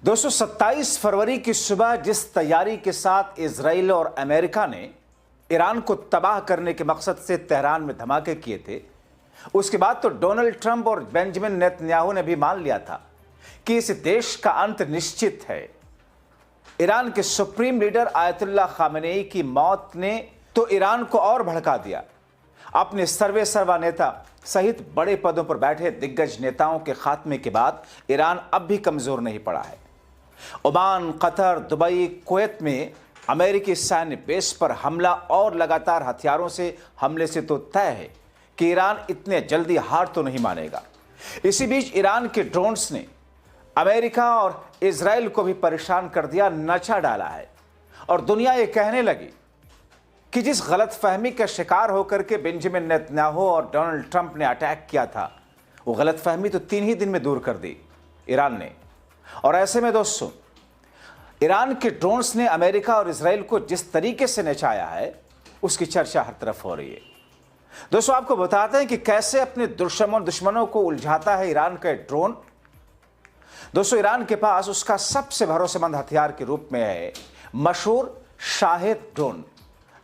दोस्तों 27 फरवरी की सुबह जिस तैयारी के साथ इजराइल और अमेरिका ने ईरान को तबाह करने के मकसद से तेहरान में धमाके किए थे, उसके बाद तो डोनाल्ड ट्रंप और बेंजामिन नेतन्याहू ने भी मान लिया था कि इस देश का अंत निश्चित है। ईरान के सुप्रीम लीडर आयतुल्लाह खामेनेई की मौत ने तो ईरान को और भड़का दिया। अपने सर्वे सर्वा नेता सहित बड़े पदों पर बैठे दिग्गज नेताओं के खात्मे के बाद ईरान अब भी कमजोर नहीं पड़ा है। ओमान, कतर, दुबई, कुवैत में अमेरिकी सैन्य बेस पर हमला और लगातार हथियारों से हमले से तो तय है कि ईरान इतने जल्दी हार तो नहीं मानेगा। इसी बीच ईरान के ड्रोन्स ने अमेरिका और इजराइल को भी परेशान कर दिया, नचा डाला है। और दुनिया ये कहने लगी कि जिस गलतफहमी का शिकार होकर के बेंजामिन नेतन्याहू और डोनाल्ड ट्रंप ने अटैक किया था, वो गलतफहमी तो 3 ही दिन में दूर कर दी ईरान ने। और ऐसे में दोस्तों, ईरान के ड्रोन्स ने अमेरिका और इजराइल को जिस तरीके से नचाया है, उसकी चर्चा हर तरफ हो रही है। दोस्तों, आपको बताते हैं कि कैसे अपने दुश्मनों को उलझाता है ईरान का ड्रोन। दोस्तों, ईरान के पास उसका सबसे भरोसेमंद हथियार के रूप में है मशहूर शाहेद ड्रोन,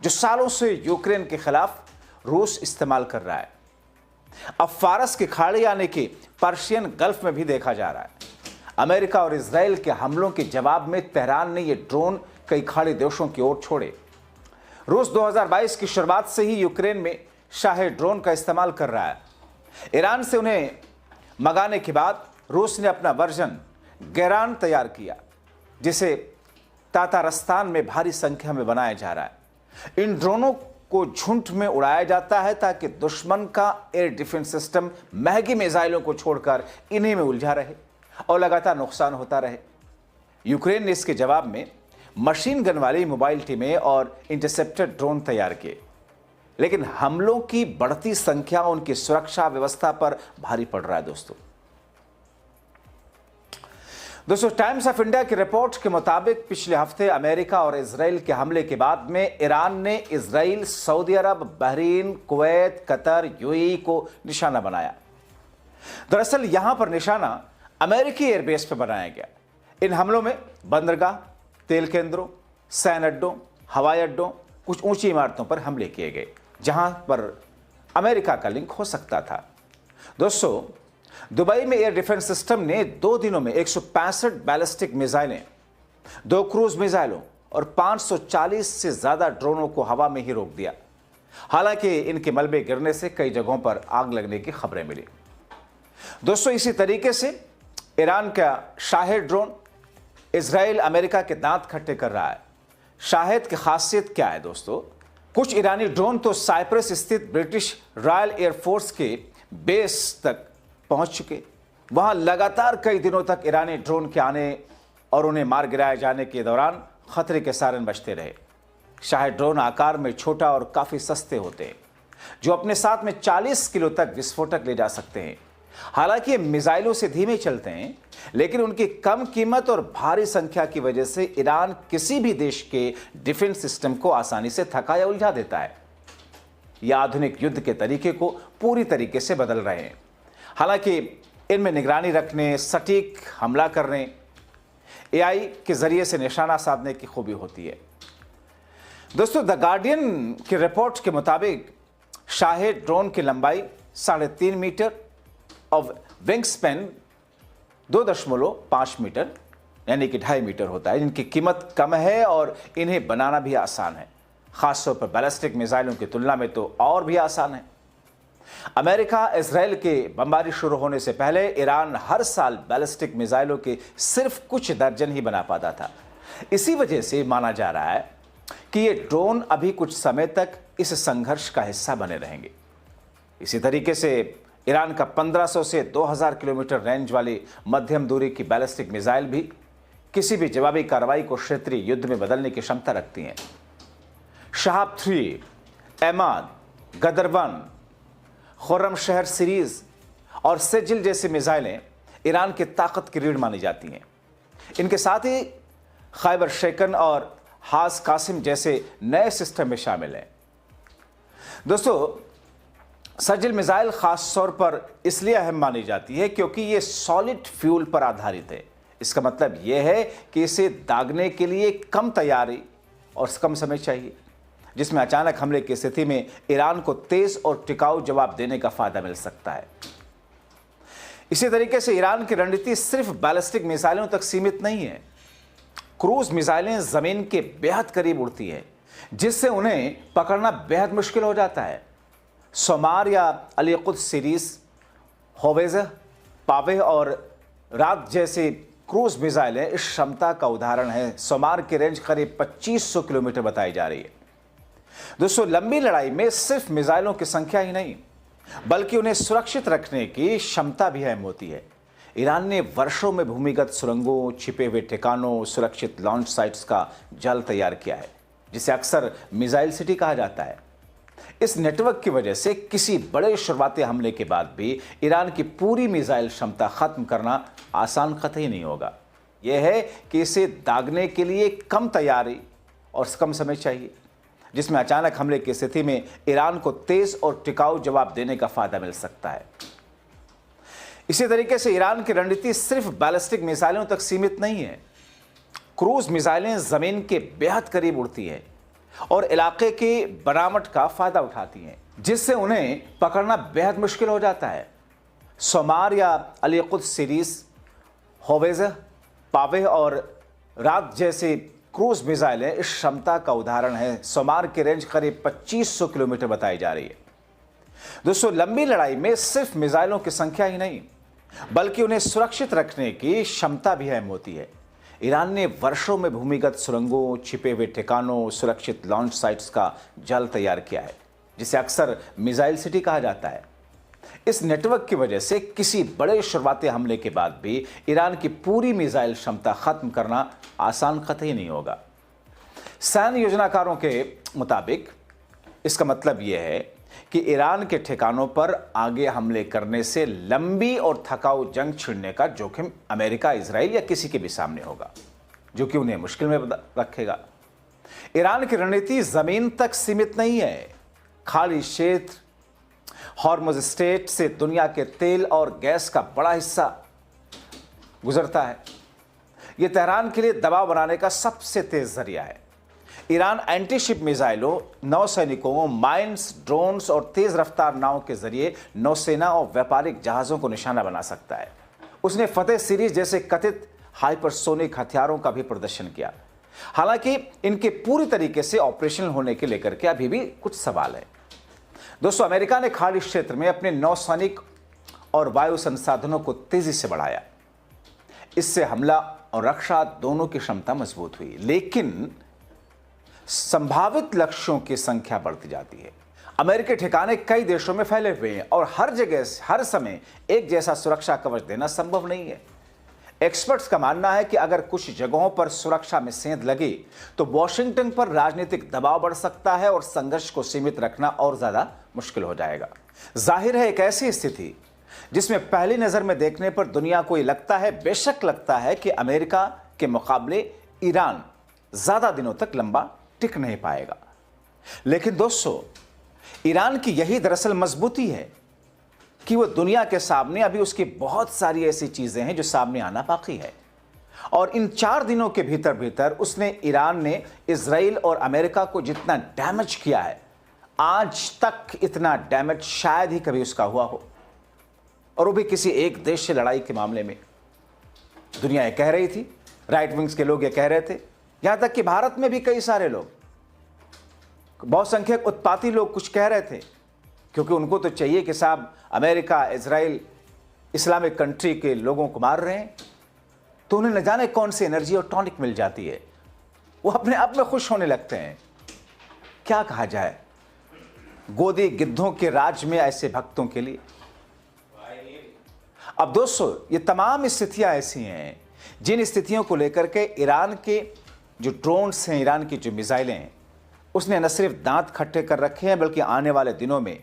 जो सालों से यूक्रेन के खिलाफ रूस इस्तेमाल कर रहा है। अब फारस की खाड़ी यानी कि पर्शियन गल्फ में भी देखा जा रहा है। अमेरिका और इजराइल के हमलों के जवाब में तेहरान ने यह ड्रोन कई खाड़ी देशों की ओर छोड़े। रूस 2022 की शुरुआत से ही यूक्रेन में शाहेद ड्रोन का इस्तेमाल कर रहा है। ईरान से उन्हें मंगाने के बाद रूस ने अपना वर्जन गेरान तैयार किया, जिसे तातारस्तान में भारी संख्या में बनाया जा रहा है। इन ड्रोनों को झुंड में उड़ाया जाता है ताकि दुश्मन का एयर डिफेंस सिस्टम महंगी मिसाइलों को छोड़कर इन्हीं में उलझा रहे और लगातार नुकसान होता रहे। यूक्रेन ने इसके जवाब में मशीन गन वाली मोबाइल टीमें और इंटरसेप्टर ड्रोन तैयार किए, लेकिन हमलों की बढ़ती संख्या उनकी सुरक्षा व्यवस्था पर भारी पड़ रहा है। दोस्तों, टाइम्स ऑफ इंडिया की रिपोर्ट के मुताबिक पिछले हफ्ते अमेरिका और इजराइल के हमले के बाद में ईरान ने इजराइल, सऊदी अरब, बहरीन, कुवैत, कतर, यूएई को निशाना बनाया। दरअसल यहां पर निशाना अमेरिकी एयरबेस पर बनाया गया। इन हमलों में बंदरगाह, तेल केंद्रों, सैन्य अड्डों, हवाई अड्डों, कुछ ऊंची इमारतों पर हमले किए गए, जहां पर अमेरिका का लिंक हो सकता था। दोस्तों, दुबई में एयर डिफेंस सिस्टम ने 2 दिनों में 165 बैलिस्टिक मिसाइलें, 2 क्रूज मिसाइलों और 540 से ज्यादा ड्रोनों को हवा में ही रोक दिया। हालांकि इनके मलबे गिरने से कई जगहों पर आग लगने की खबरें मिली। दोस्तों, इसी तरीके से ईरान का शाहेद ड्रोन इजराइल अमेरिका के दांत खट्टे कर रहा है। शाहेद की खासियत क्या है दोस्तों? कुछ ईरानी ड्रोन तो साइप्रस स्थित ब्रिटिश रॉयल एयरफोर्स के बेस तक पहुंच चुके। वहां लगातार कई दिनों तक ईरानी ड्रोन के आने और उन्हें मार गिराए जाने के दौरान खतरे के सायरन बजते रहे। शाहेद ड्रोन आकार में छोटा और काफी सस्ते होते हैं, जो अपने साथ में 40 किलो तक विस्फोटक ले जा सकते हैं। हालांकि ये मिसाइलों से धीमे चलते हैं, लेकिन उनकी कम कीमत और भारी संख्या की वजह से ईरान किसी भी देश के डिफेंस सिस्टम को आसानी से थका या उलझा देता है। यह आधुनिक युद्ध के तरीके को पूरी तरीके से बदल रहे हैं। हालांकि इनमें निगरानी रखने, सटीक हमला करने, एआई के जरिए से निशाना साधने की खूबी होती है। दोस्तों, द गार्डियन की रिपोर्ट के मुताबिक शाहेद ड्रोन की लंबाई 3.5 मीटर और विंग स्पैन 2.5 मीटर यानी कि 2.5 मीटर होता है, जिनकी कीमत कम है और इन्हें बनाना भी आसान है। खासतौर पर बैलिस्टिक मिसाइलों की तुलना में तो और भी आसान है। अमेरिका इजराइल के बमबारी शुरू होने से पहले ईरान हर साल बैलिस्टिक मिसाइलों के सिर्फ कुछ दर्जन ही बना पाता था। इसी वजह से माना जा रहा है कि ये ड्रोन अभी कुछ समय तक इस संघर्ष का हिस्सा बने रहेंगे। इसी तरीके से ईरान का 1500 से 2000 किलोमीटर रेंज वाली मध्यम दूरी की बैलिस्टिक मिसाइल भी किसी भी जवाबी कार्रवाई को क्षेत्रीय युद्ध में बदलने की क्षमता रखती हैं। शहाब 3, एमाद, गदर-1, खुर्रम शहर सीरीज और सेजिल जैसी मिसाइलें ईरान की ताकत की रीढ़ मानी जाती हैं। इनके साथ ही खैबर शेकन और हास कासिम जैसे नए सिस्टम में शामिल हैं। दोस्तों, सर्जिल मिसाइल खास तौर पर इसलिए अहम मानी जाती है क्योंकि ये सॉलिड फ्यूल पर आधारित है। इसका मतलब यह है कि इसे दागने के लिए कम तैयारी और कम समय चाहिए, जिसमें अचानक हमले की स्थिति में ईरान को तेज और टिकाऊ जवाब देने का फायदा मिल सकता है। इसी तरीके से ईरान की रणनीति सिर्फ बैलिस्टिक मिसाइलों तक सीमित नहीं है। क्रूज मिसाइलें जमीन के बेहद करीब उड़ती हैं, जिससे उन्हें पकड़ना बेहद मुश्किल हो जाता है। सोमार या अल कुद्स सीरीज, होवेज़, पावे और रात जैसी क्रूज मिसाइलें इस क्षमता का उदाहरण है। सोमार की रेंज करीब 2500 किलोमीटर बताई जा रही है। दोस्तों, लंबी लड़ाई में सिर्फ मिसाइलों की संख्या ही नहीं, बल्कि उन्हें सुरक्षित रखने की क्षमता भी अहम होती है। ईरान ने वर्षों में भूमिगत सुरंगों, छिपे हुए ठिकानों, सुरक्षित लॉन्च साइट्स का जाल तैयार किया है, जिसे अक्सर मिसाइल सिटी कहा जाता है। इस नेटवर्क की वजह से किसी बड़े शुरुआती हमले के बाद भी ईरान की पूरी मिसाइल क्षमता खत्म करना आसान कतई नहीं होगा। यह है कि इसे दागने के लिए कम तैयारी और कम समय चाहिए, जिसमें अचानक हमले की स्थिति में ईरान को तेज और टिकाऊ जवाब देने का फायदा मिल सकता है। इसी तरीके से ईरान की रणनीति सिर्फ बैलिस्टिक मिसाइलों तक सीमित नहीं है। क्रूज मिसाइलें जमीन के बेहद करीब उड़ती हैं और इलाके की बनावट का फायदा उठाती हैं, जिससे उन्हें पकड़ना बेहद मुश्किल हो जाता है। सोमार या अल कुद्स सीरीज, होवेज़, पावे और रात जैसी क्रूज मिसाइलें इस क्षमता का उदाहरण है। सोमार की रेंज करीब 2500 किलोमीटर बताई जा रही है। दोस्तों, लंबी लड़ाई में सिर्फ मिसाइलों की संख्या ही नहीं, बल्कि उन्हें सुरक्षित रखने की क्षमता भी अहम होती है। ईरान ने वर्षों में भूमिगत सुरंगों, छिपे हुए ठिकानों, सुरक्षित लॉन्च साइट्स का जाल तैयार किया है, जिसे अक्सर मिसाइल सिटी कहा जाता है। इस नेटवर्क की वजह से किसी बड़े शुरुआती हमले के बाद भी ईरान की पूरी मिसाइल क्षमता खत्म करना आसान कतई नहीं होगा। सैन्य योजनाकारों के मुताबिक इसका मतलब यह है कि ईरान के ठिकानों पर आगे हमले करने से लंबी और थकाऊ जंग छिड़ने का जोखिम अमेरिका, इजराइल या किसी के भी सामने होगा, जो कि उन्हें मुश्किल में रखेगा। ईरान की रणनीति जमीन तक सीमित नहीं है। खाड़ी क्षेत्र, हॉर्मुज़ स्ट्रेट से दुनिया के तेल और गैस का बड़ा हिस्सा गुजरता है। यह तेहरान के लिए दबाव बनाने का सबसे तेज जरिया है। ईरान एंटी शिप मिसाइलों, नौसैनिकों, माइंस, ड्रोन्स और तेज रफ्तार नावों के जरिए नौसेना और व्यापारिक जहाज़ों को निशाना बना सकता है। उसने फतेह सीरीज जैसे कथित हाइपरसोनिक हथियारों का भी प्रदर्शन किया। हालांकि इनके पूरी तरीके से ऑपरेशनल होने के लेकर के अभी भी कुछ सवाल है। दोस्तों, अमेरिका ने खाड़ी क्षेत्र में अपने नौसैनिक और वायु संसाधनों को तेजी से बढ़ाया। इससे हमला और रक्षा दोनों की क्षमता मजबूत हुई, लेकिन संभावित लक्ष्यों की संख्या बढ़ती जाती है। अमेरिकी ठिकाने कई देशों में फैले हुए हैं और हर जगह हर समय एक जैसा सुरक्षा कवच देना संभव नहीं है। एक्सपर्ट्स का मानना है कि अगर कुछ जगहों पर सुरक्षा में सेंध लगी तो वॉशिंगटन पर राजनीतिक दबाव बढ़ सकता है और संघर्ष को सीमित रखना और ज्यादा मुश्किल हो जाएगा। जाहिर है, एक ऐसी स्थिति जिसमें पहली नजर में देखने पर दुनिया को यह लगता है, बेशक लगता है, कि अमेरिका के मुकाबले ईरान ज्यादा दिनों तक लंबा टिक नहीं पाएगा। लेकिन दोस्तों, ईरान की यही दरअसल मजबूती है कि वो दुनिया के सामने अभी उसकी बहुत सारी ऐसी चीजें हैं जो सामने आना बाकी है। और इन 4 दिनों के भीतर भीतर ईरान ने इजराइल और अमेरिका को जितना डैमेज किया है, आज तक इतना डैमेज शायद ही कभी उसका हुआ हो, और वो भी किसी एक देश से लड़ाई के मामले में। दुनिया ये कह रही थी, राइट विंग्स के लोग ये कह रहे थे, यहां तक कि भारत में भी कई सारे लोग, बहुसंख्यक उत्पाती लोग कुछ कह रहे थे, क्योंकि उनको तो चाहिए कि साहब अमेरिका, इजराइल इस्लामिक कंट्री के लोगों को मार रहे हैं, तो उन्हें न जाने कौन सी एनर्जी और टॉनिक मिल जाती है, वो अपने आप में खुश होने लगते हैं। क्या कहा जाए, गोदी गिद्धों के राज में ऐसे भक्तों के लिए। अब दोस्तों, ये तमाम स्थितियां ऐसी हैं जिन स्थितियों को लेकर के ईरान के जो ड्रोन्स हैं, ईरान की जो मिसाइलें हैं, उसने न सिर्फ दांत खट्टे कर रखे हैं, बल्कि आने वाले दिनों में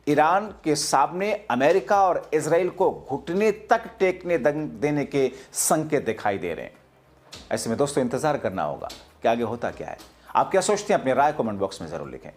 ईरान के सामने अमेरिका और इजराइल को घुटने तक टेकने देने के संकेत दिखाई दे रहे हैं। ऐसे में दोस्तों, इंतजार करना होगा कि आगे होता क्या है। आप क्या सोचते हैं, अपनी राय कमेंट बॉक्स में जरूर लिखें।